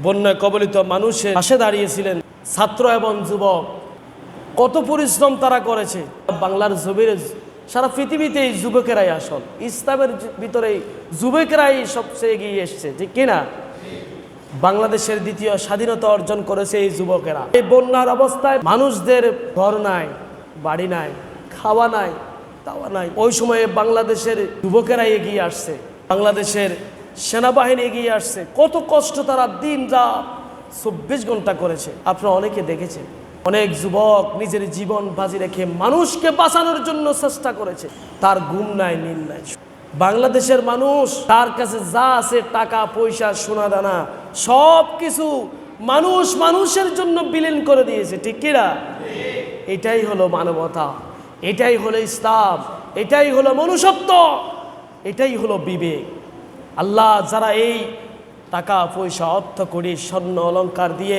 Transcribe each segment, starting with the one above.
বন্যায় কবলিত মানুষের পাশে দাঁড়িয়েছিলেন ছাত্র এবং যুবক। কত পরিশ্রম তারা করেছে। বাংলার জমির সারা পৃথিবীতে এই যুবকেরাই আসল, ইসলামের ভিতরে যুবকেরাই সবচেয়ে এগিয়ে এসছে, ঠিক কিনা? বাংলাদেশের দ্বিতীয় স্বাধীনতা অর্জন করেছে এই যুবকেরা। এই বন্যার অবস্থায় মানুষদের ঘর নাই, বাড়ি নাই, খাওয়া নাই, দাওয়া নাই। ওই সময়ে বাংলাদেশের যুবকেরাই এগিয়ে আসছে, বাংলাদেশের সেনাবাহিনী এগিয়ে আসছে। কত কষ্ট তারা দিন রাত 24 ঘন্টা করেছে। আপনারা অনেকে দেখেছেন, অনেক যুবক নিজের জীবন বাজি রেখে মানুষকে বাঁচানোর জন্য চেষ্টা করেছে। তার ঘুম নাই, নীল নাই। বাংলাদেশের মানুষ তার কাছে যা আছে, টাকা পয়সা সোনা দানা সব কিছু মানুষের জন্য বিলীন করে দিয়েছে, ঠিক কিনা? এটাই হলো মানবতা, এটাই হলো ইসলাম, এটাই হলো মনুষ্যত্ব, এটাই হলো বিবেক। আল্লাহ যারা এই টাকা পয়সা অর্থ করি স্বর্ণ অলংকার দিয়ে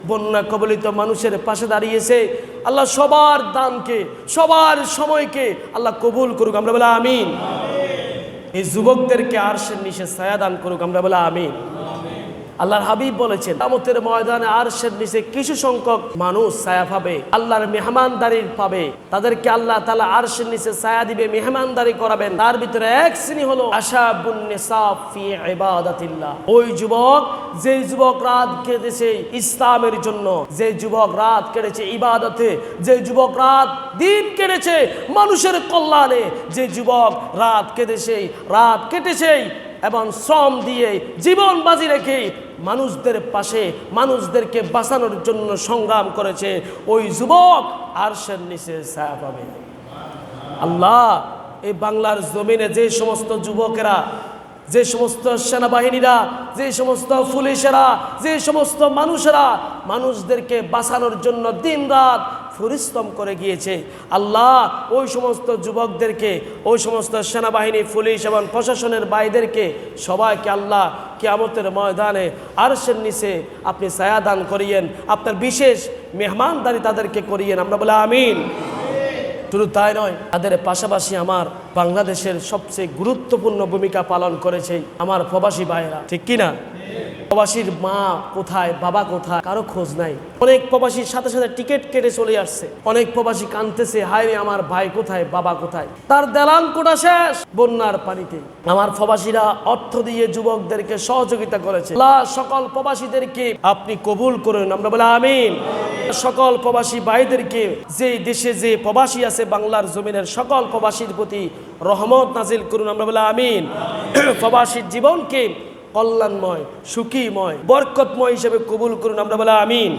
বন্যা কবলিত মানুষের পাশে দাঁড়িয়েছে, আল্লাহ সবার দানকে সবার সময়কে আল্লাহ কবুল করুক, আমরা বলে আমিন। এই যুবকদেরকে আরশের নিচে ছায়া দান করুক, আমরা বলে আমিন। আল্লাহর হাবিব বলেছেন, কিয়ামতের ময়দানে আরশের নিচে কিছু সংখ্যক মানুষ ছায়া পাবে, আল্লাহর মেহমানদারি পাবে। তাদেরকে আল্লাহ তাআলা আরশের নিচে ছায়া দিবে, মেহমানদারি করাবেন। তার ভিতরে এক শ্রেণী হলো আশাবুন নিসাব ফি ইবাদাতিল্লাহ। ওই যুবক, যে যুবক রাত কেটেছে ইসলামের জন্য, যে যুবক রাত কেটেছে ইবাদতে, যে যুবক রাত দিন কেটেছে মানুষের কল্যাণে, যে যুবক রাত কেটেছে এবং শ্রম দিয়ে জীবন বাজি রেখে মানুষদের পাশে মানুষদেরকে বাঁচানোর জন্য সংগ্রাম করেছে, ওই যুবক আরশের নিচে ছায়া পাবে। আল্লাহ এই বাংলার জমিনে যে সমস্ত যুবকেরা, যে সমস্ত সেনাবাহিনীরা, যে সমস্ত পুলিশেরা, যে সমস্ত মানুষেরা মানুষদেরকে বাঁচানোর জন্য দিন রাত পরিশ্রম করে গিয়েছে, আল্লাহ ওই সমস্ত যুবকদেরকে, ওই সমস্ত সেনাবাহিনী, পুলিশ এবং প্রশাসনের ভাইদেরকে সবাইকে আল্লাহ কিয়ামতের ময়দানে আরশের নিচে আপনি ছায়া দান করিয়েন, আপনার বিশেষ মেহমানদারি তাদেরকে করিয়েন, আমরা বলে আমিন। শুধু তাই নয়, তাদের পাশাপাশি আমার বাংলাদেশের সবচেয়ে গুরুত্বপূর্ণ ভূমিকা পালন করেছে আমার প্রবাসী ভাইয়েরা, ঠিক কিনা? প্রবাসীর মা কোথায়, বাবা কোথায়, কারো খোঁজ নাই। অনেক প্রবাসীর সাথে সাথে টিকিট কেটে চলে আসছে। অনেক প্রবাসী কাঁদতেছে, হায় রে আমার ভাই কোথায়, বাবা কোথায়। তার দেলাঙ্কটা শেষ বন্যার পানিতে। আমার প্রবাসীরা অর্থ দিয়ে যুবকদেরকে সহযোগিতা করেছে। আল্লাহ সকল প্রবাসীদেরকে আপনি কবুল করুন, আমরা বলে আমিন। সকল প্রবাসী ভাইদেরকে, যে দেশে যে প্রবাসী আছে বাংলার জমিনের সকল প্রবাসীর প্রতি রহমত নাজিল করুন, আমরা বলে আমিন। প্রবাসীর জীবনকে কল্যাণময়, সুখীময়, বরকতময় হিসেবে কবুল করুন, আমরা বলে আমিন।